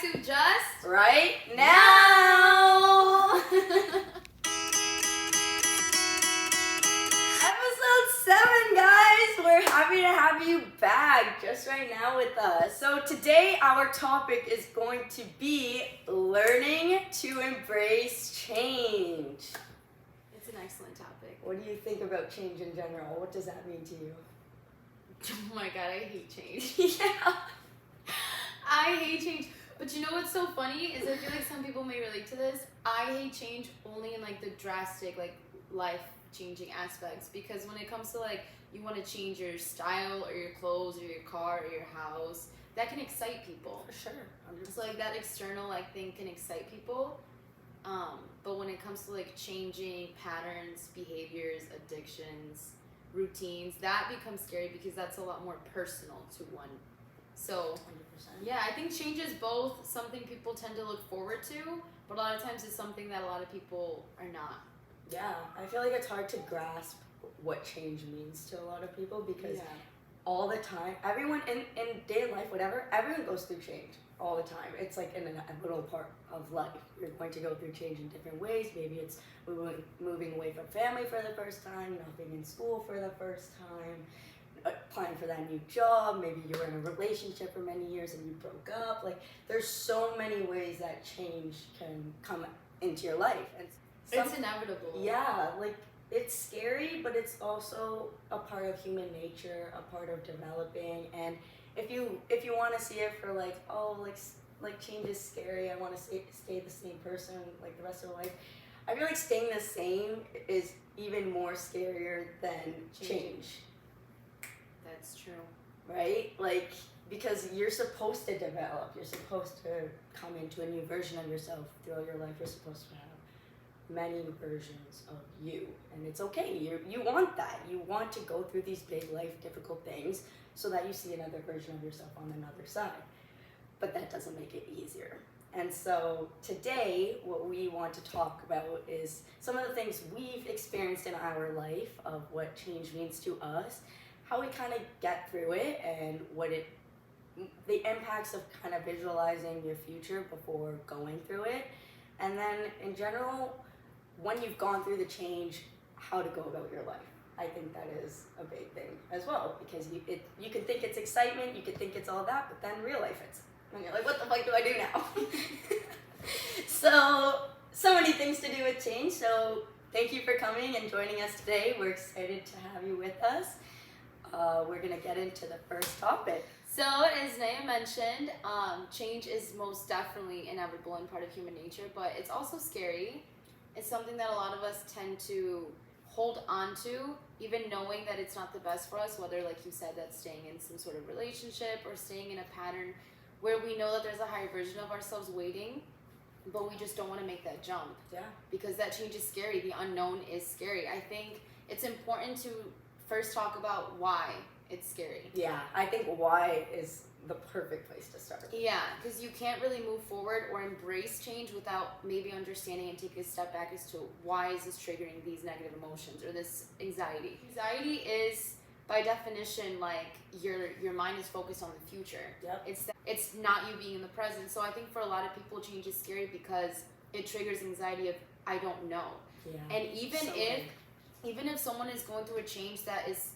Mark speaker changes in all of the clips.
Speaker 1: back to Just
Speaker 2: Right Now! Episode 7, guys! We're happy to have you back just right now with us. So today our topic is going to be learning to embrace change.
Speaker 1: It's an excellent topic.
Speaker 2: What do you think about change in general? What does that mean to you?
Speaker 1: Oh my god, I hate change.
Speaker 2: Yeah.
Speaker 1: I hate change. But you know what's so funny is I feel like some people may relate to this. I hate change only in like the drastic, like life-changing aspects. Because when it comes to like you want to change your style or your clothes or your car or your house, that can excite people.
Speaker 2: For sure.
Speaker 1: So like that external like thing can excite people. But when it comes to like changing patterns, behaviors, addictions, routines, that becomes scary because that's a lot more personal to one. So
Speaker 2: 100%.
Speaker 1: yeah, I think change is both something people tend to look forward to, but a lot of times it's something that a lot of people are not.
Speaker 2: Yeah, I feel like it's hard to grasp what change means to a lot of people because all the time, everyone in day life, whatever, everyone goes through change all the time. It's like in a little part of life. You're going to go through change in different ways. Maybe it's moving away from family for the first time, not being in school for the first time, applying for that new job. Maybe you were in a relationship for many years and you broke up. Like, there's so many ways that change can come into your life. And
Speaker 1: It's inevitable.
Speaker 2: Yeah, like, it's scary, but it's also a part of human nature, a part of developing. And if you want to see it for like, oh, like change is scary, I want to stay the same person like the rest of my life, I feel like staying the same is even more scarier than change.
Speaker 1: That's true.
Speaker 2: Right? Like, because you're supposed to develop, you're supposed to come into a new version of yourself throughout your life. You're supposed to have many versions of you, and it's okay. You want that. You want to go through these big life difficult things so that you see another version of yourself on another side. But that doesn't make it easier. And so today, what we want to talk about is some of the things we've experienced in our life of what change means to us, how we kind of get through it, and the impacts of kind of visualizing your future before going through it. And then in general, when you've gone through the change, how to go about your life. I think that is a big thing as well, because you can think it's excitement, you can think it's all that, but then real life hits. And you're like, what the fuck do I do now? So many things to do with change. So thank you for coming and joining us today. We're excited to have you with us. We're going to get into the first topic.
Speaker 1: So, as Naya mentioned, change is most definitely inevitable and part of human nature, but it's also scary. It's something that a lot of us tend to hold on to, even knowing that it's not the best for us, whether, like you said, that's staying in some sort of relationship or staying in a pattern where we know that there's a higher version of ourselves waiting, but we just don't want to make that jump.
Speaker 2: Yeah.
Speaker 1: Because that change is scary. The unknown is scary. I think it's important to first talk about why it's scary.
Speaker 2: Yeah, I think why is the perfect place to start.
Speaker 1: Yeah, because you can't really move forward or embrace change without maybe understanding and take a step back as to why is this triggering these negative emotions or this anxiety. Anxiety is, by definition, like your mind is focused on the future.
Speaker 2: Yep.
Speaker 1: It's not you being in the present. So I think for a lot of people, change is scary because it triggers anxiety of I don't know.
Speaker 2: Yeah.
Speaker 1: And even if someone is going through a change that is,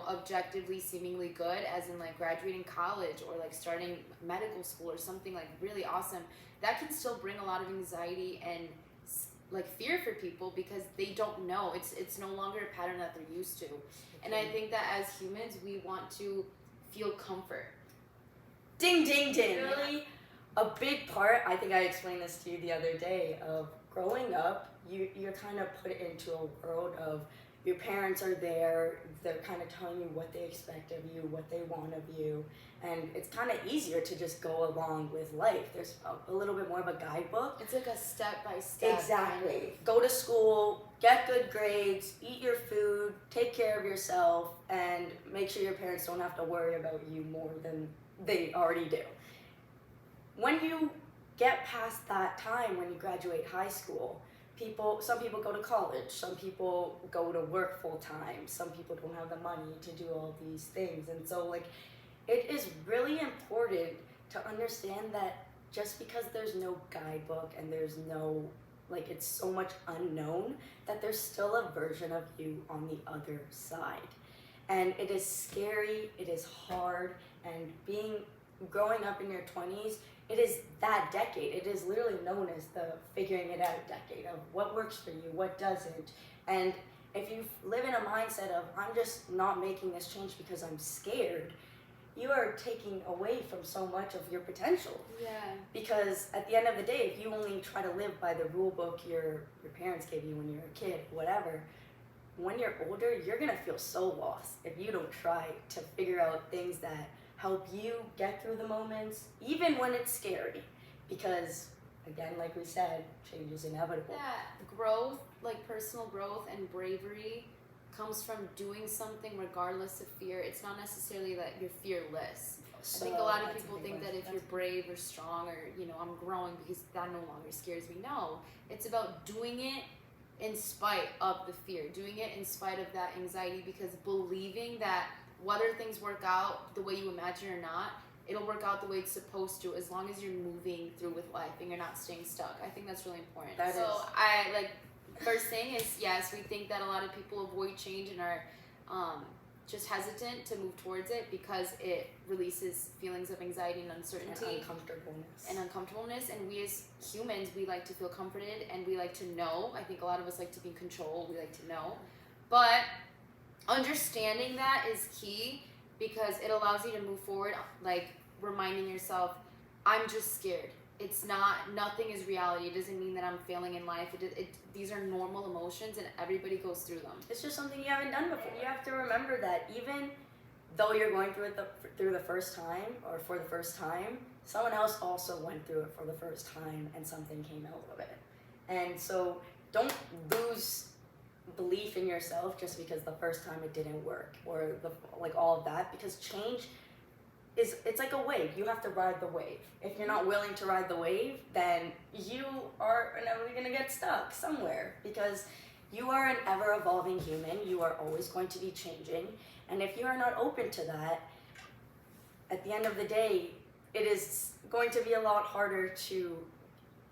Speaker 1: objectively seemingly good, as in like graduating college or like starting medical school or something like really awesome, that can still bring a lot of anxiety and like fear for people because they don't know. It's no longer a pattern that they're used to. And I think that as humans, we want to feel comfort.
Speaker 2: Ding, ding, ding. Really, a big part, I think I explained this to you the other day, of growing up, you're kind of put into a world of your parents are there, they're kind of telling you what they expect of you, what they want of you, and it's kind of easier to just go along with life. There's a little bit more of a guidebook.
Speaker 1: It's like a step-by-step.
Speaker 2: Exactly.
Speaker 1: Kind of.
Speaker 2: Go to school, get good grades, eat your food, take care of yourself, and make sure your parents don't have to worry about you more than they already do. When you get past that time, when you graduate high school, some people go to college, some people go to work full time, some people don't have the money to do all these things. And so like, it is really important to understand that just because there's no guidebook and there's no, like, it's so much unknown, that there's still a version of you on the other side. And it is scary, it is hard, and growing up in your 20s, it is that decade. It is literally known as the figuring it out decade of what works for you, what doesn't. And if you live in a mindset of, I'm just not making this change because I'm scared, you are taking away from so much of your potential.
Speaker 1: Yeah.
Speaker 2: Because at the end of the day, if you only try to live by the rule book your parents gave you when you were a kid, whatever, when you're older, you're gonna feel so lost if you don't try to figure out things that help you get through the moments, even when it's scary. Because, again, like we said, change is inevitable.
Speaker 1: Yeah, growth, like personal growth and bravery comes from doing something regardless of fear. It's not necessarily that you're fearless.
Speaker 2: So
Speaker 1: I think a lot of
Speaker 2: that's
Speaker 1: people
Speaker 2: a big
Speaker 1: think
Speaker 2: one.
Speaker 1: that if you're brave or strong or, I'm growing because that no longer scares me. No, it's about doing it in spite of the fear, doing it in spite of that anxiety, because believing that whether things work out the way you imagine or not, it'll work out the way it's supposed to, as long as you're moving through with life and you're not staying stuck. I think that's really important. First thing is, yes, we think that a lot of people avoid change and are just hesitant to move towards it because it releases feelings of anxiety and uncertainty and uncomfortableness. And we as humans, we like to feel comforted and we like to know. I think a lot of us like to be in control. We like to know. But understanding that is key, because it allows you to move forward, like reminding yourself, I'm just scared. It's not, nothing is reality. It doesn't mean that I'm failing in life. These are normal emotions and everybody goes through them.
Speaker 2: It's just something you haven't done before. You have to remember that even though you're going through it through the first time or for the first time, someone else also went through it for the first time and something came out of it. And so don't lose belief in yourself just because the first time it didn't work or all of that, because change it's like a wave. You have to ride the wave. If you're not willing to ride the wave, then you are inevitably going to get stuck somewhere, because you are an ever-evolving human. You are always going to be changing. And if you are not open to that, at the end of the day, it is going to be a lot harder to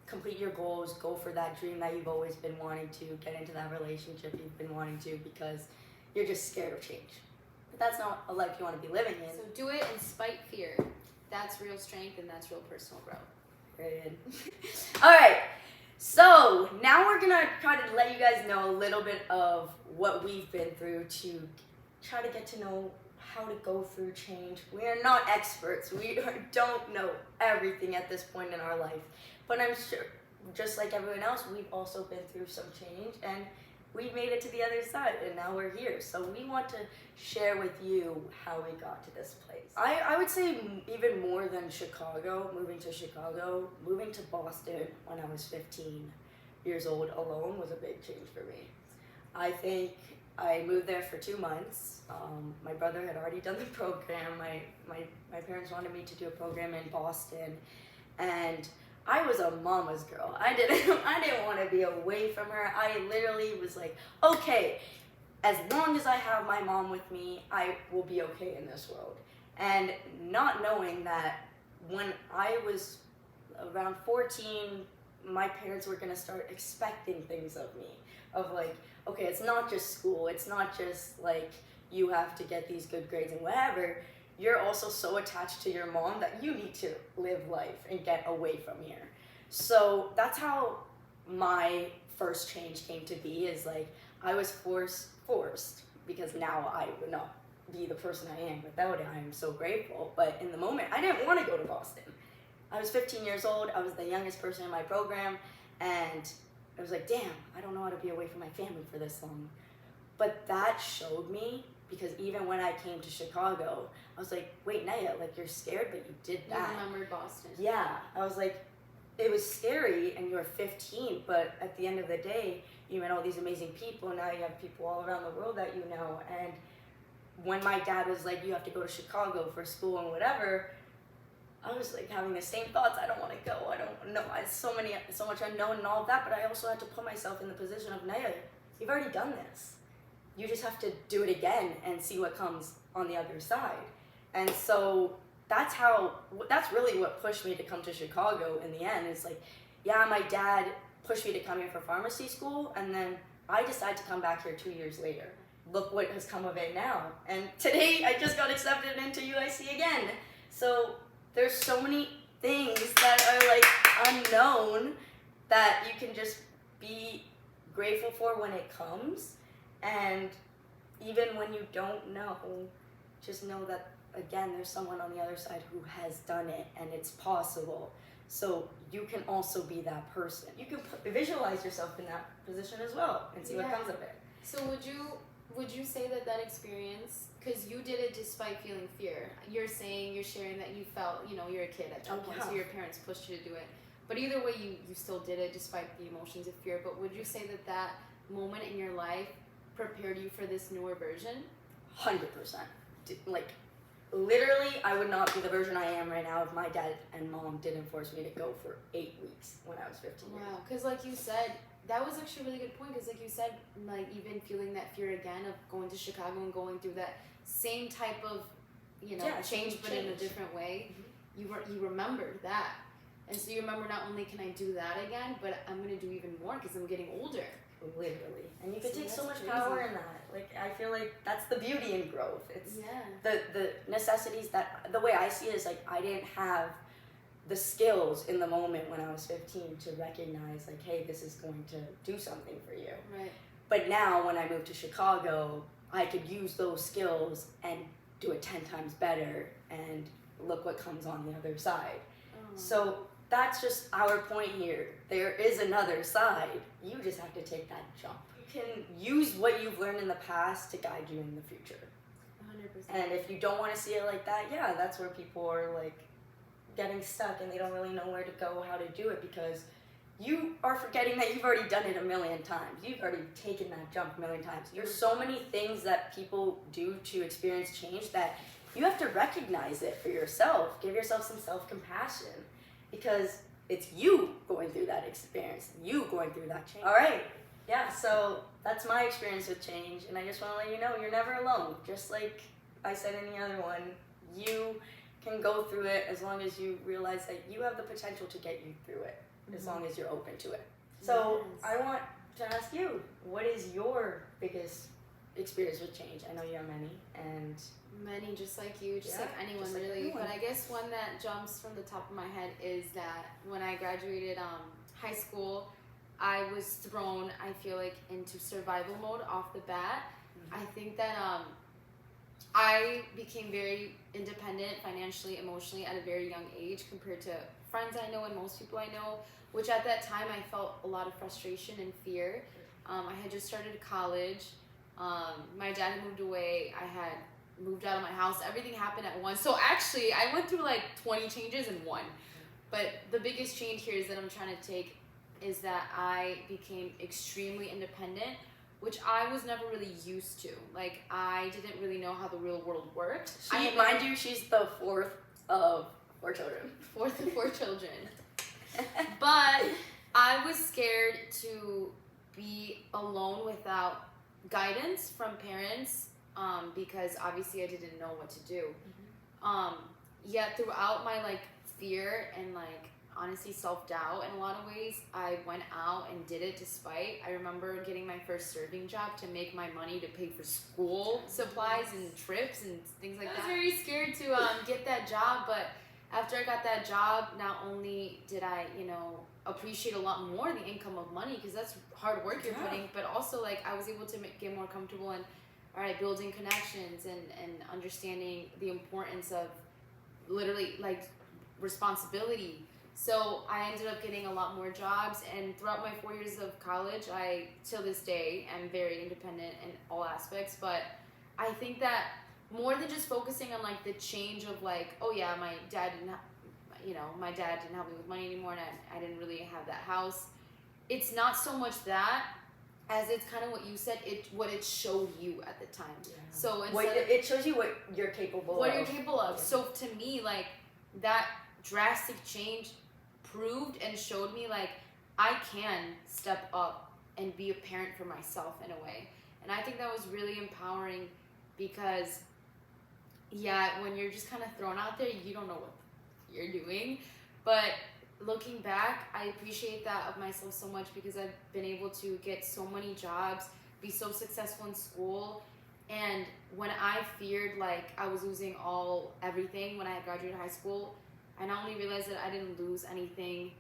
Speaker 2: complete your goals, go for that dream that you've always been wanting to, get into that relationship you've been wanting to, because you're just scared of change. But that's not a life you want to be living in.
Speaker 1: So do it in spite fear. That's real strength and that's real personal growth.
Speaker 2: Period. All right. So now we're gonna try to let you guys know a little bit of what we've been through to try to get to know how to go through change. We are not experts. We don't know everything at this point in our life. But I'm sure, just like everyone else, we've also been through some change and we made it to the other side and now we're here. So we want to share with you how we got to this place. I would say even more than Chicago, moving to Boston when I was 15 years old alone was a big change for me. I think I moved there for 2 months. My brother had already done the program. My parents wanted me to do a program in Boston, and I was a mama's girl. I didn't want to be away from her. I literally was like, okay, as long as I have my mom with me, I will be okay in this world. And not knowing that when I was around 14, my parents were gonna start expecting things of me. Of like, okay, it's not just school. It's not just like you have to get these good grades and whatever. You're also so attached to your mom that you need to live life and get away from here. So that's how my first change came to be, is like I was forced, because now I would not be the person I am without it. I am so grateful. But in the moment, I didn't want to go to Boston. I was 15 years old. I was the youngest person in my program. And I was like, damn, I don't know how to be away from my family for this long. But that showed me, because even when I came to Chicago, I was like, wait, Naya, like you're scared, but you did that.
Speaker 1: You remembered Boston.
Speaker 2: Yeah, I was like, it was scary and you were 15, but at the end of the day, you met all these amazing people. Now you have people all around the world that you know. And when my dad was like, you have to go to Chicago for school and whatever, I was like having the same thoughts. I don't want to go. I don't know. I so much unknown and all of that. But I also had to put myself in the position of, Naya, you've already done this. You just have to do it again and see what comes on the other side. And so that's really what pushed me to come to Chicago in the end. It's like, yeah, my dad pushed me to come here for pharmacy school, and then I decided to come back here 2 years later. Look what has come of it now. And today I just got accepted into UIC again. So there's so many things that are like unknown that you can just be grateful for when it comes. And even when you don't know, just know that, again, there's someone on the other side who has done it and it's possible. So you can also be that person. You can visualize yourself in that position as well and see what comes of it.
Speaker 1: So would you say that experience, because you did it despite feeling fear, you're sharing that you felt, you're a kid at that point, so your parents pushed you to do it. But either way, you still did it despite the emotions of fear. But would you say that moment in your life prepared you for this newer version?
Speaker 2: 100%. Like, literally, I would not be the version I am right now if my dad and mom didn't force me to go for 8 weeks when I was 15 years old.
Speaker 1: Wow, because like you said, that was actually a really good point, because like you said, like even feeling that fear again of going to Chicago and going through that same type of, change, but in a different way, you remembered that. And so you remember, not only can I do that again, but I'm going to do even more because I'm getting older.
Speaker 2: Literally. And you can take so much power in that. Like, I feel like that's the beauty in growth. It's the necessities that, the way I see it is like, I didn't have the skills in the moment when I was 15 to recognize like, hey, this is going to do something for you.
Speaker 1: Right.
Speaker 2: But now when I moved to Chicago, I could use those skills and do it 10 times better, and look what comes on the other side. So that's just our point here. There is another side. You just have to take that jump. You can use what you've learned in the past to guide you in the future.
Speaker 1: 100%.
Speaker 2: And if you don't want to see it like that, that's where people are like getting stuck and they don't really know where to go, how to do it, because you are forgetting that you've already done it a million times. You've already taken that jump a million times. There's so many things that people do to experience change that you have to recognize it for yourself. Give yourself some self-compassion, because it's you going through that experience, you going through that change. All right. Yeah, so that's my experience with change, and I just want to let you know you're never alone. Just like I said in the other one, you can go through it as long as you realize that you have the potential to get you through it, as long as you're open to it. So I want to ask you, what is your biggest experience with change? I know you have many, and
Speaker 1: many, just like you, just like anyone, just like really. Anyone. But I guess one that jumps from the top of my head is that when I graduated high school, I was thrown, I feel like, into survival mode off the bat. I think that I became very independent financially, emotionally at a very young age compared to friends I know and most people I know, which at that time I felt a lot of frustration and fear. I had just started college. My dad had moved away. I had moved out of my house. Everything happened at once. So actually, I went through like 20 changes in one. But the biggest change here is that I'm trying to take is that I became extremely independent, which I was never really used to. Like, I didn't really know how the real world worked.
Speaker 2: Mind you, she's the fourth of 4 children.
Speaker 1: Fourth of 4 children. But I was scared to be alone without guidance from parents, because obviously I didn't know what to do. Yet throughout my like fear and like honestly self-doubt in a lot of ways, I went out and did it despite. I remember getting my first serving job to make my money to pay for school supplies and trips and things like that. I was very scared to get that job, but after I got that job, not only did I, appreciate a lot more the income of money, because that's hard work you're putting, but also like I was able to get more comfortable in, all right, building connections and understanding the importance of literally like responsibility. So I ended up getting a lot more jobs, and throughout my 4 years of college, I, till this day, am very independent in all aspects. But I think that more than just focusing on like the change of like, oh yeah, my dad didn't help me with money anymore, and I didn't really have that house. It's not so much that, as it's kind of what you said, what it showed you at the time. Yeah. So
Speaker 2: it shows you what you're capable of.
Speaker 1: Yeah. So to me, like, that drastic change proved and showed me like I can step up and be a parent for myself in a way. And I think that was really empowering, because yeah, when you're just kind of thrown out there, you don't know what you're doing. But looking back, I appreciate that of myself so much because I've been able to get so many jobs, be so successful in school. And when I feared like I was losing everything when I had graduated high school, I not only realized that I didn't lose anything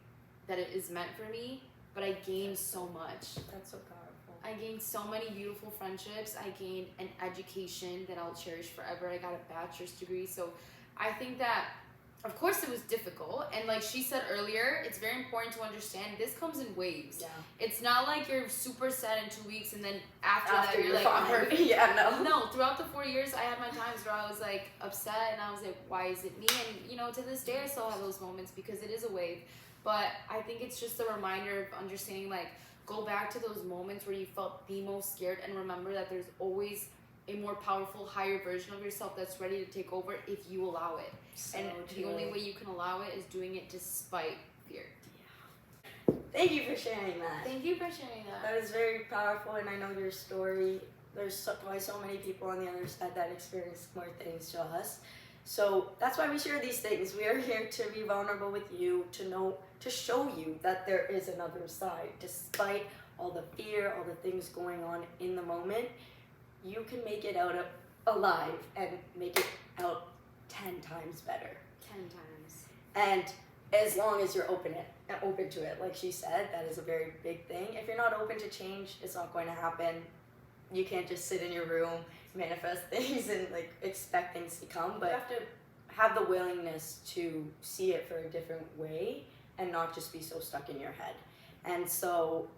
Speaker 1: that it is meant for me, but I gained so much.
Speaker 2: That's so powerful.
Speaker 1: I gained so many beautiful friendships. I gained an education that I'll cherish forever. I got a bachelor's degree. So I think that, of course, it was difficult. And like she said earlier, it's very important to understand this comes in waves.
Speaker 2: Yeah.
Speaker 1: It's not like you're super sad in 2 weeks and then after that you're like,
Speaker 2: fine.
Speaker 1: I'm perfect.
Speaker 2: Yeah, no.
Speaker 1: No, throughout the 4 years, I had my times where I was like upset and I was like, why is it me? And you know, to this day, I still have those moments because it is a wave. But I think it's just a reminder of understanding, like, go back to those moments where you felt the most scared and remember that there's always a more powerful, higher version of yourself that's ready to take over if you allow it.
Speaker 2: So
Speaker 1: and
Speaker 2: true.
Speaker 1: the only way you can allow it is doing it despite fear.
Speaker 2: Yeah. Thank you for sharing that.
Speaker 1: Thank you for sharing that.
Speaker 2: That is very powerful, and I know your story. There's probably so many people on the other side that experience more things to us. So that's why we share these things. We are here to be vulnerable with you, to show you that there is another side. Despite all the fear, all the things going on in the moment, you can make it out alive and make it out 10 times better.
Speaker 1: 10 times.
Speaker 2: And as long as you're open to it, like she said, that is a very big thing. If you're not open to change, it's not going to happen. You can't just sit in your room, manifest things, and like expect things to come. But you have to have the willingness to see it for a different way and not just be so stuck in your head. And so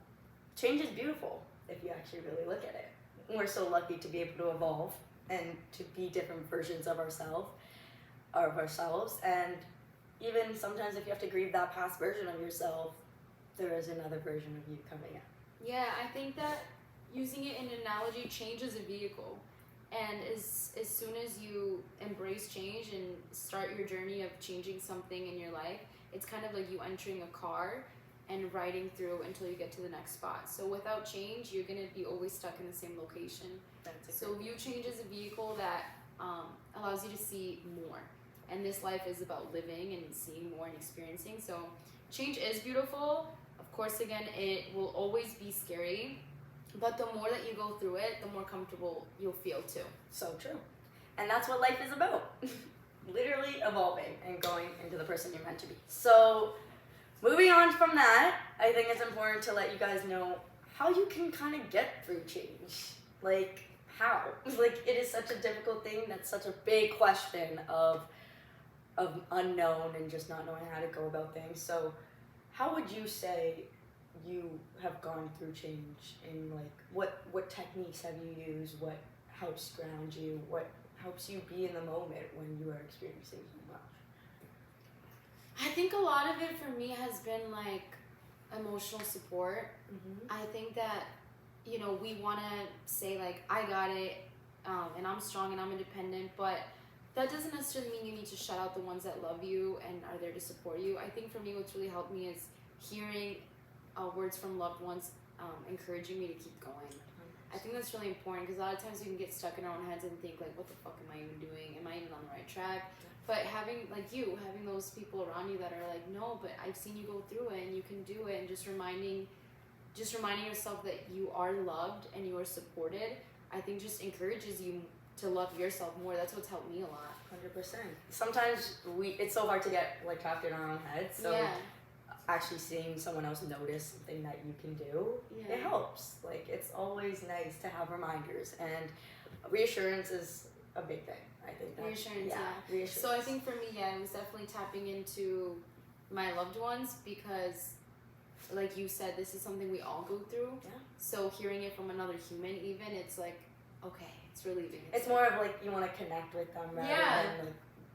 Speaker 2: change is beautiful if you actually really look at it. We're so lucky to be able to evolve and to be different versions of ourselves. And even sometimes if you have to grieve that past version of yourself, there is another version of you coming up.
Speaker 1: Yeah, I think that using it in an analogy, change is a vehicle. And as soon as you embrace change and start your journey of changing something in your life, it's kind of like you entering a car and riding through until you get to the next spot. So without change, you're going to be always stuck in the same location. So view change as a vehicle that allows you to see more. And this life is about living and seeing more and experiencing. So change is beautiful. Of course, again, it will always be scary. But the more that you go through it, the more comfortable you'll feel too.
Speaker 2: So true. And that's what life is about. Literally evolving and going into the person you're meant to be. So moving on from that, I think it's important to let you guys know how you can kind of get through change. Like, how? Like, it is such a difficult thing. That's such a big question of unknown and just not knowing how to go about things. So how would you say you have gone through change, and like what techniques have you used? What helps ground you? What helps you be in the moment when you are experiencing so much?
Speaker 1: I think a lot of it for me has been like emotional support.
Speaker 2: Mm-hmm.
Speaker 1: I think that, you know, we want to say like, I got it, and I'm strong and I'm independent, but that doesn't necessarily mean you need to shut out the ones that love you and are there to support you. I think for me, what's really helped me is hearing words from loved ones encouraging me to keep going. I think that's really important because a lot of times we can get stuck in our own heads and think like, what the fuck am I even doing? Am I even on the right track? But having those people around you that are like, no, but I've seen you go through it and you can do it, and just reminding yourself that you are loved and you are supported, I think just encourages you to love yourself more. That's what's helped me a lot.
Speaker 2: 100%. Sometimes it's so hard to get like trapped in our own heads. So
Speaker 1: yeah.
Speaker 2: Actually seeing someone else notice something that you can do, it helps. Like, it's always nice to have reminders, and reassurance is a big thing. I think that's,
Speaker 1: Reassurance.
Speaker 2: reassurance.
Speaker 1: So I think for me, it was definitely tapping into my loved ones because, like you said, this is something we all go through.
Speaker 2: Yeah.
Speaker 1: So hearing it from another human, even, it's like, okay, it's relieving.
Speaker 2: It's more of like you want to connect with them rather than like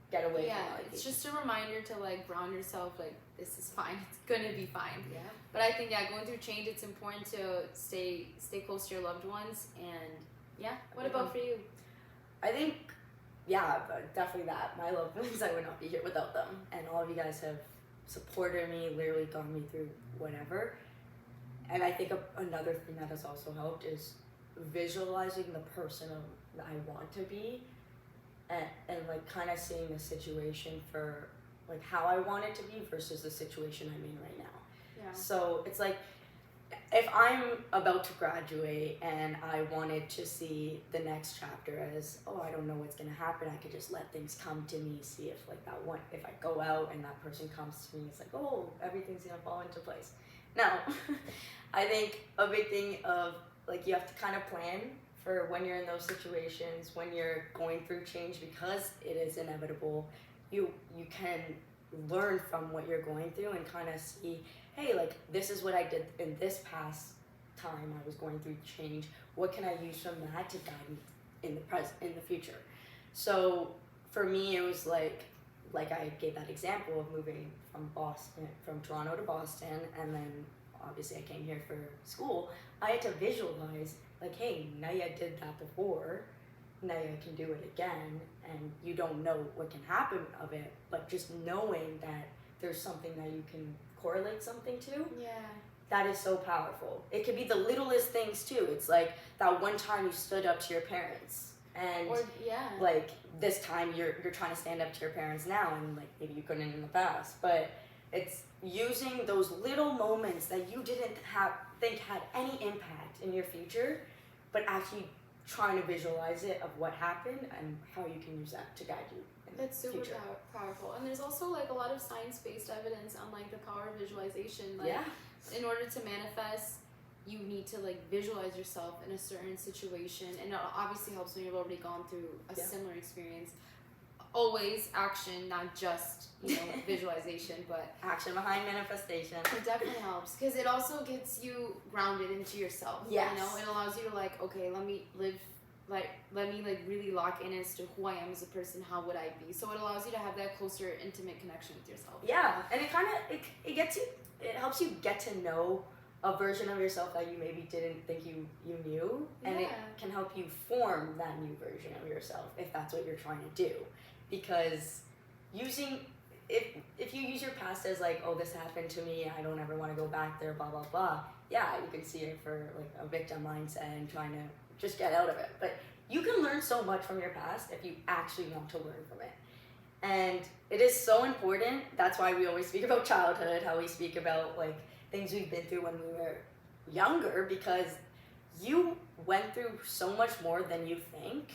Speaker 2: get away from it.
Speaker 1: It's just a reminder to like ground yourself, like, this is fine, it's gonna be fine.
Speaker 2: Yeah.
Speaker 1: But I think going through change, it's important to stay close to your loved ones. And what about for you?
Speaker 2: I think definitely that. My loved ones, I would not be here without them, and all of you guys have supported me, literally gotten me through whatever. And I think another thing that has also helped is visualizing the person that I want to be and like kind of seeing the situation for like how I want it to be versus the situation I'm in right now.
Speaker 1: Yeah.
Speaker 2: So it's like, if I'm about to graduate and I wanted to see the next chapter as, oh, I don't know what's gonna happen, I could just let things come to me, see if like that one, if I go out and that person comes to me, it's like, oh, everything's gonna fall into place. No, I think a big thing of like, you have to kind of plan for when you're in those situations, when you're going through change, because it is inevitable. You can learn from what you're going through and kind of see, hey, like, this is what I did in this past time I was going through change. What can I use from that to guide me in the present, in the future? So for me, it was like I gave that example of moving from Toronto to Boston, and then obviously I came here for school. I had to visualize, like, hey, Naya did that before, Naya can do it again, and you don't know what can happen of it, but just knowing that there's something that you can correlate something to, that is so powerful. It could be the littlest things too. It's like that one time you stood up to your parents, and like this time you're trying to stand up to your parents now, and like maybe you couldn't in the past, but it's using those little moments that you didn't think had any impact in your future, but actually trying to visualize it of what happened and how you can use that to guide you.
Speaker 1: That's super powerful. And there's also like a lot of science-based evidence on like the power of visualization. Like in order to manifest, you need to like visualize yourself in a certain situation, and it obviously helps when you've already gone through a similar experience. Always action, not just visualization, but
Speaker 2: action behind manifestation.
Speaker 1: It definitely helps because it also gets you grounded into yourself.
Speaker 2: Yes.
Speaker 1: It allows you to like, okay, let me really lock in as to who I am as a person. How would I be? So it allows you to have that closer, intimate connection with yourself.
Speaker 2: Yeah, and it helps you get to know a version of yourself that you maybe didn't think you knew, and it can help you form that new version of yourself if that's what you're trying to do. Because if you use your past as like, oh, this happened to me, I don't ever want to go back there, blah blah blah, you can see it for like a victim mindset and trying to just get out of it. But you can learn so much from your past if you actually want to learn from it. And it is so important. That's why we always speak about childhood, how we speak about like things we've been through when we were younger, because you went through so much more than you think.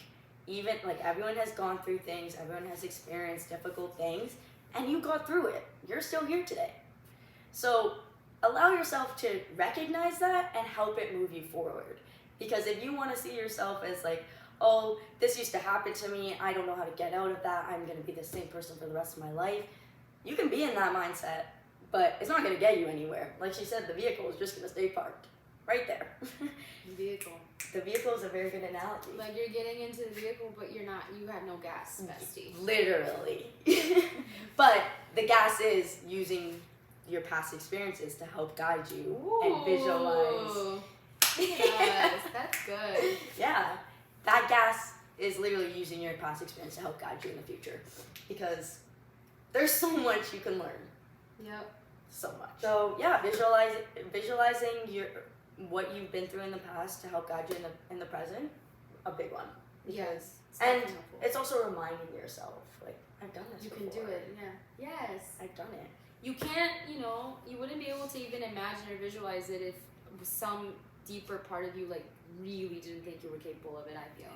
Speaker 2: Even like everyone has gone through things, everyone has experienced difficult things, and you got through it. You're still here today. So allow yourself to recognize that and help it move you forward. Because if you want to see yourself as like, oh, this used to happen to me, I don't know how to get out of that, I'm going to be the same person for the rest of my life, you can be in that mindset, but it's not going to get you anywhere. Like she said, the vehicle is just going to stay parked right there. The vehicle is a very good analogy.
Speaker 1: Like you're getting into the vehicle, but you have no gas, bestie.
Speaker 2: Literally. But the gas is using your past experiences to help guide you and visualize.
Speaker 1: Yes, that's good.
Speaker 2: Yeah. That gas is literally using your past experience to help guide you in the future. Because there's so much you can learn.
Speaker 1: Yep.
Speaker 2: So much. So visualizing what you've been through in the past to help guide you in the present, a big one.
Speaker 1: Yes.
Speaker 2: And it's also reminding yourself, like, I've done this before.
Speaker 1: You can do it, yeah. Yes.
Speaker 2: I've done it.
Speaker 1: You can't, you wouldn't be able to even imagine or visualize it if some deeper part of you, like, really didn't think you were capable of it, I feel.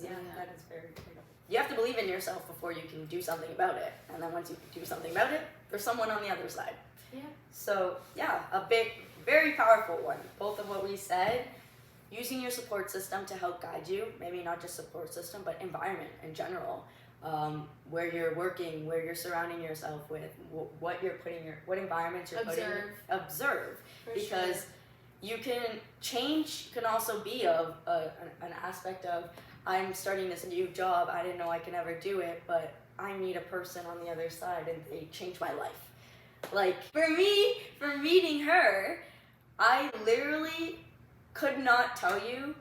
Speaker 2: Yeah. That is very true. You have to believe in yourself before you can do something about it. And then once you do something about it, there's someone on the other side.
Speaker 1: Yeah.
Speaker 2: So, a big, very powerful one. Both of what we said, using your support system to help guide you, maybe not just support system, but environment in general. Where you're working, where you're surrounding yourself with, what environments you're observe. Because you can change can also be of an aspect of, I'm starting this new job, I didn't know I could ever do it, but I meet a person on the other side and they changed my life. Like, for me, for meeting her, I literally could not tell you,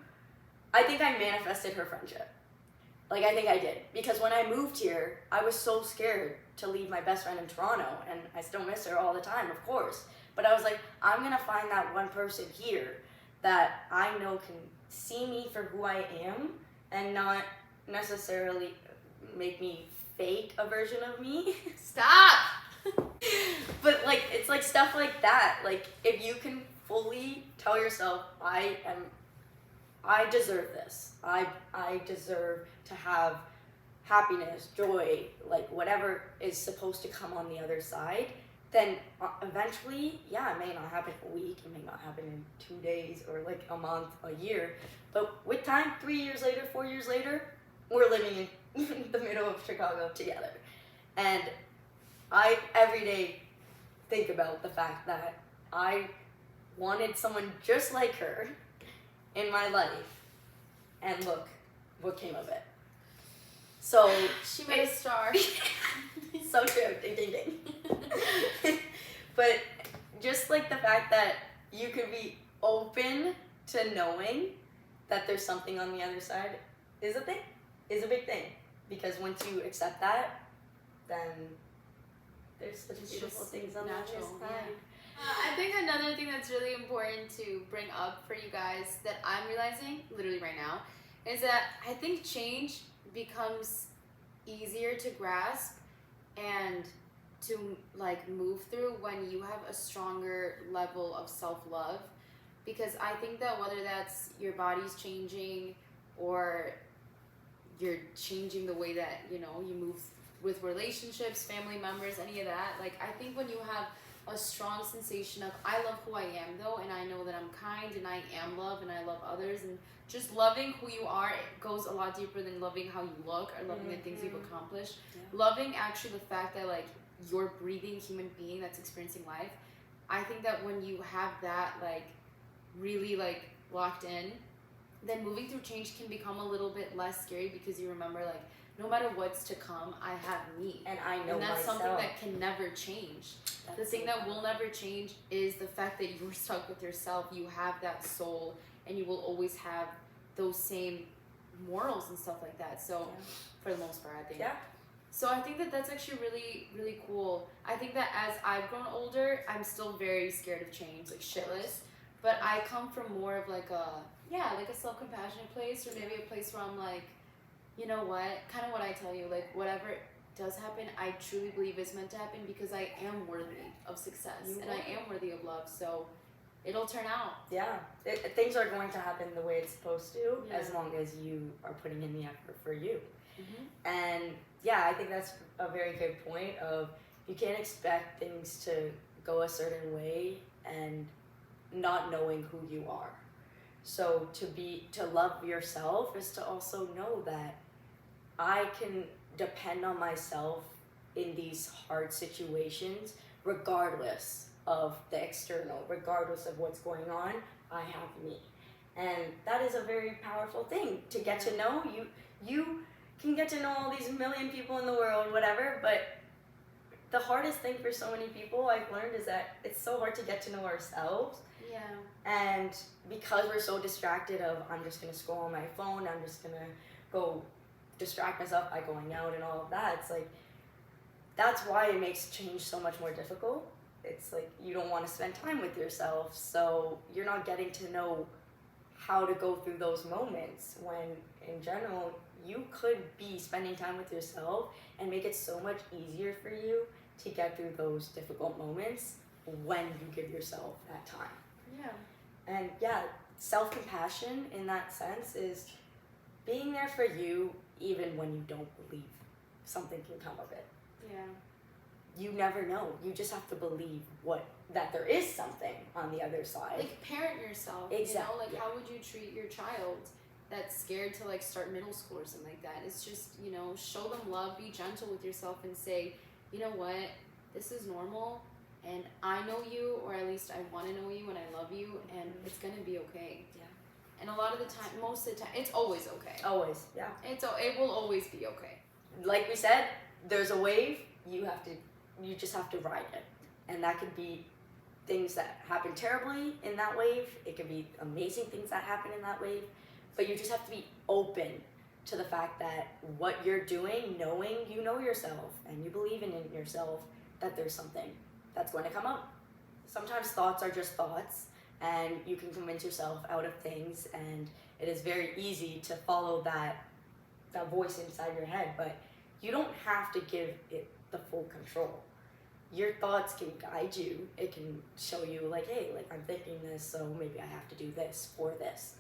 Speaker 2: I think I manifested her friendship. Like, I think I did. Because when I moved here, I was so scared to leave my best friend in Toronto, and I still miss her all the time, of course. But I was like, I'm gonna find that one person here that I know can see me for who I am and not necessarily make me fake a version of me.
Speaker 1: Stop.
Speaker 2: But like it's like stuff like that. Like if you can fully tell yourself, I deserve this. I deserve to have happiness, joy, like whatever is supposed to come on the other side, then eventually, yeah, it may not happen a week, it may not happen in 2 days or like a month, a year, but with time, 3 years later, 4 years later, we're living in the middle of Chicago together. And I every day think about the fact that I wanted someone just like her in my life, and look what came of it. So
Speaker 1: She made a star.
Speaker 2: so true, ding ding ding. But just like the fact that you could be open to knowing that there's something on the other side is a thing, is a big thing. Because once you accept that, then there's such
Speaker 1: It's
Speaker 2: beautiful
Speaker 1: just
Speaker 2: things on the other
Speaker 1: natural,
Speaker 2: side.
Speaker 1: yeah. I think another thing that's really important to bring up for you guys that I'm realizing literally right now is that I think change becomes easier to grasp and to like move through when you have a stronger level of self-love, because I think that whether that's your body's changing or you're changing the way that you move with relationships, family members, any of that, like I think when you have a strong sensation of I love who I am though, and I know that I'm kind and I am love and I love others, and just loving who you are, it goes a lot deeper than loving how you look or loving the things you've accomplished. Loving actually the fact that like you're a breathing human being that's experiencing life. I think that when you have that like really like locked in, then moving through change can become a little bit less scary, because you remember like no matter what's to come, I have me.
Speaker 2: And I know
Speaker 1: and that's
Speaker 2: myself.
Speaker 1: something that can never change. The thing that will never change is the fact that you're stuck with yourself. You have that soul, and you will always have those same morals and stuff like that. So, for the most part, I think.
Speaker 2: Yeah.
Speaker 1: So I think that that's actually really, really cool. I think that as I've grown older, I'm still very scared of change, like shitless. But I come from more of like a self-compassionate place, or maybe a place where I'm like, you know what, kind of what I tell you, like whatever does happen, I truly believe is meant to happen, because I am worthy of success and I am worthy of love. So it'll turn out.
Speaker 2: Yeah, things are going to happen the way it's supposed to, as long as you are putting in the effort for you. And yeah, I think that's a very good point of you can't expect things to go a certain way and not knowing who you are. So to love yourself is to also know that I can depend on myself in these hard situations, regardless of the external, regardless of what's going on. I have me, and that is a very powerful thing to get to know. You can get to know all these million people in the world, whatever, but the hardest thing for so many people I've learned is that it's so hard to get to know ourselves.
Speaker 1: Yeah.
Speaker 2: And because we're so distracted of, I'm just going to scroll on my phone, I'm just going to go distract myself by going out and all of that, it's like, that's why it makes change so much more difficult. It's like you don't want to spend time with yourself, so you're not getting to know how to go through those moments, when in general you could be spending time with yourself and make it so much easier for you to get through those difficult moments when you give yourself that time.
Speaker 1: Yeah.
Speaker 2: And yeah, self-compassion in that sense is being there for you even when you don't believe something can come of it.
Speaker 1: Yeah.
Speaker 2: You never know. You just have to believe that there is something on the other side.
Speaker 1: Like parent yourself.
Speaker 2: Exactly.
Speaker 1: Like how would you treat your child that's scared to like start middle school or something like that? It's just, show them love, be gentle with yourself, and say, you know what, this is normal, and I know you, or at least I want to know you, and I love you, and it's gonna be okay.
Speaker 2: Yeah.
Speaker 1: And a lot of the time, most of the time, it's always okay.
Speaker 2: Always, yeah.
Speaker 1: It will always be okay.
Speaker 2: Like we said, there's a wave. You just have to ride it, and that could be things that happen terribly in that wave. It could be amazing things that happen in that wave, but you just have to be open to the fact that what you're doing, knowing you know yourself and you believe in yourself, that there's something that's going to come up. Sometimes thoughts are just thoughts, and you can convince yourself out of things, and it is very easy to follow that voice inside your head, but you don't have to give it the full control. Your thoughts can guide you. It can show you like, hey, like I'm thinking this, so maybe I have to do this or this.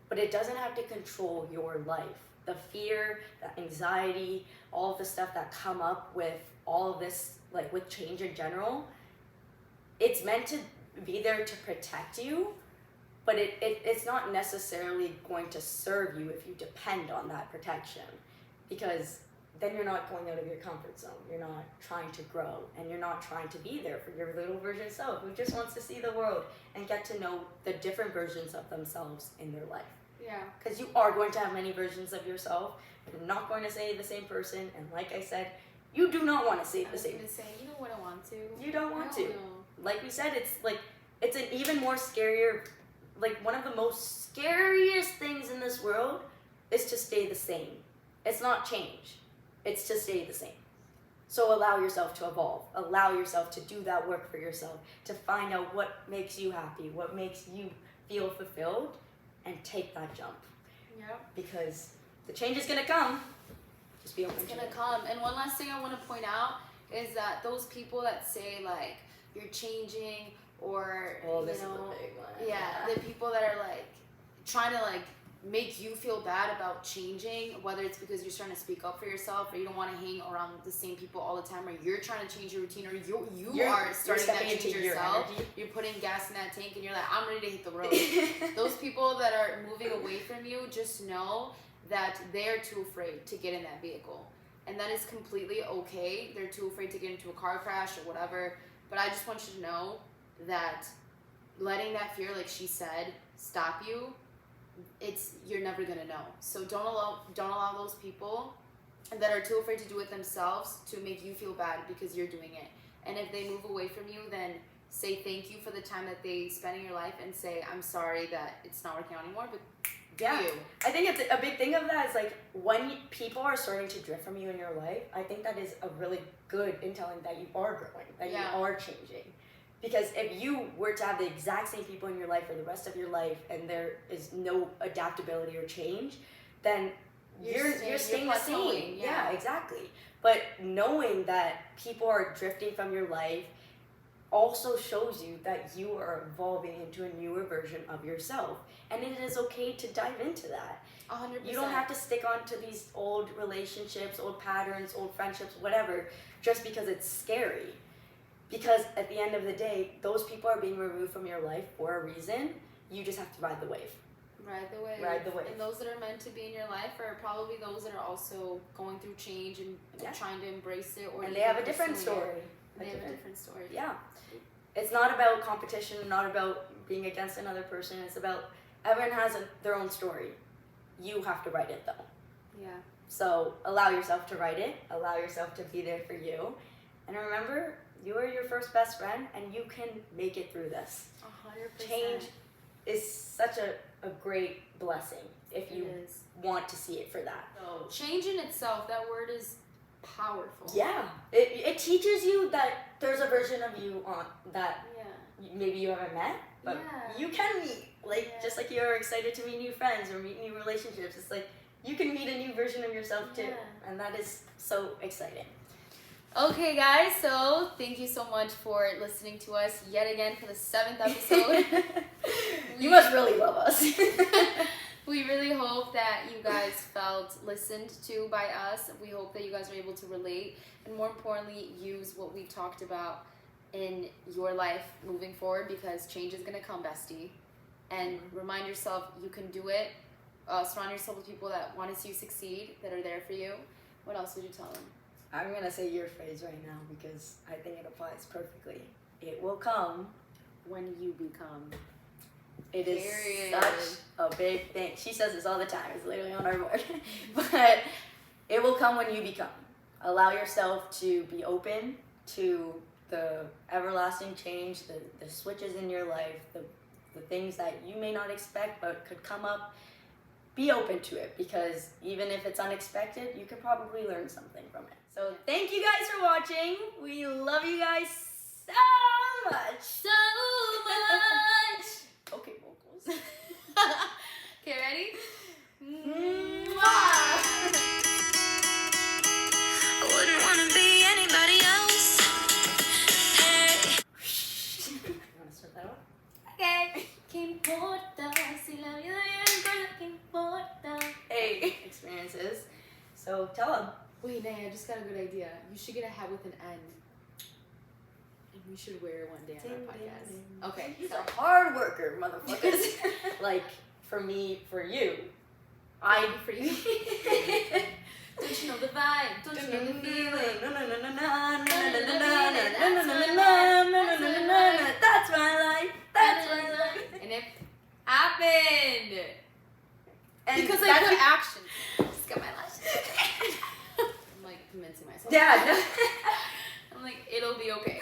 Speaker 2: But it doesn't have to control your life. The fear, the anxiety, all of the stuff that come up with all of this, like with change in general, it's meant to be there to protect you, but it's not necessarily going to serve you if you depend on that protection, because then you're not going out of your comfort zone. You're not trying to grow, and you're not trying to be there for your little version self who just wants to see the world and get to know the different versions of themselves in their life.
Speaker 1: Yeah.
Speaker 2: Because you are going to have many versions of yourself. You're not going to say the same person, and like I said, you do not want to say the same.
Speaker 1: I was gonna say, you know what I want to.
Speaker 2: You don't want
Speaker 1: I
Speaker 2: to.
Speaker 1: don't know.
Speaker 2: Like we said, it's an even more scarier, like one of the most scariest things in this world is to stay the same. It's not change. It's to stay the same. So allow yourself to evolve. Allow yourself to do that work for yourself, to find out what makes you happy, what makes you feel fulfilled, and take that jump.
Speaker 1: Yep.
Speaker 2: Because the change is gonna come. Just be open
Speaker 1: It's
Speaker 2: to
Speaker 1: gonna
Speaker 2: it.
Speaker 1: come. And one last thing I want to point out is that those people that say like you're changing, or
Speaker 2: Oh, this
Speaker 1: you know,
Speaker 2: is the big one.
Speaker 1: yeah, the people that are like trying to like make you feel bad about changing, whether it's because you're starting to speak up for yourself, or you don't want to hang around the same people all the time, or you're trying to change your routine, or you are starting that change yourself. You're putting gas in that tank and you're like, I'm ready to hit the road. Those people that are moving away from you, just know that they're too afraid to get in that vehicle, and that is completely okay. They're too afraid to get into a car crash or whatever. But I just want you to know that letting that fear, like she said, stop you, you're never gonna know. So don't allow those people that are too afraid to do it themselves to make you feel bad because you're doing it. And if they move away from you, then say thank you for the time that they spent in your life, and say, I'm sorry that it's not working out anymore, but
Speaker 2: Yeah,
Speaker 1: you.
Speaker 2: I think it's a big thing of that is like when people are starting to drift from you in your life, I think that is a really good intelling that you are growing, that you are changing. Because if you were to have the exact same people in your life for the rest of your life and there is no adaptability or change, then you're staying the same. Yeah, exactly. But knowing that people are drifting from your life also shows you that you are evolving into a newer version of yourself, and it is okay to dive into that.
Speaker 1: 100%.
Speaker 2: You don't have to stick on to these old relationships, old patterns, old friendships, whatever, just because it's scary. Because at the end of the day, those people are being removed from your life for a reason. You just have to ride the wave.
Speaker 1: Ride the wave.
Speaker 2: Ride the wave.
Speaker 1: And those that are meant to be in your life are probably those that are also going through change and trying to embrace it, or
Speaker 2: and they have a different story.
Speaker 1: They have a different story.
Speaker 2: Yeah. It's not about competition, not about being against another person. It's about everyone has their own story. You have to write it though.
Speaker 1: Yeah.
Speaker 2: So allow yourself to write it. Allow yourself to be there for you. And remember, you are your first best friend, and you can make it through this.
Speaker 1: 100%.
Speaker 2: Change is such a great blessing if you want to see it for that.
Speaker 1: So change in itself, that word is powerful.
Speaker 2: Yeah. It teaches you that there's a version of you on that maybe you haven't met, but you can meet. Like, just like you're excited to meet new friends or meet new relationships, it's like you can meet a new version of yourself too. And that is so exciting.
Speaker 1: Okay, guys, so thank you so much for listening to us yet again for the 7th episode.
Speaker 2: You must really love us.
Speaker 1: We really hope that you guys felt listened to by us. We hope that you guys are able to relate, and more importantly, use what we talked about in your life moving forward, because change is going to come, bestie. And remind yourself you can do it. Surround yourself with people that want to see you succeed, that are there for you. What else would you tell them?
Speaker 2: I'm going to say your phrase right now because I think it applies perfectly. It will come
Speaker 1: when you become.
Speaker 2: It is such a big thing. She says this all the time. It's literally on our board. But it will come when you become. Allow yourself to be open to the everlasting change, the switches in your life, the things that you may not expect but could come up. Be open to it, because even if it's unexpected, you could probably learn something from it. So thank you guys for watching. We love you guys so much.
Speaker 1: So much.
Speaker 2: Okay, vocals.
Speaker 1: Okay, ready?
Speaker 2: Mwah.
Speaker 1: importa si la vida es lo que importa.
Speaker 2: Hey, experiences. So tell them.
Speaker 1: Wait, Nay, I just got a good idea. You should get a hat with an N. And we should wear it one day on our podcast. Okay,
Speaker 2: He's
Speaker 1: so
Speaker 2: a hard worker, motherfuckers. Like, for me, for you, I
Speaker 1: for you. Don't you know the vibe? Don't you know the feeling?
Speaker 2: That's my life. That's my life.
Speaker 1: And it happened.
Speaker 2: And
Speaker 1: Because I
Speaker 2: that's
Speaker 1: put action. Just got my lashes. I'm like convincing myself.
Speaker 2: Yeah.
Speaker 1: I'm like, it'll be okay.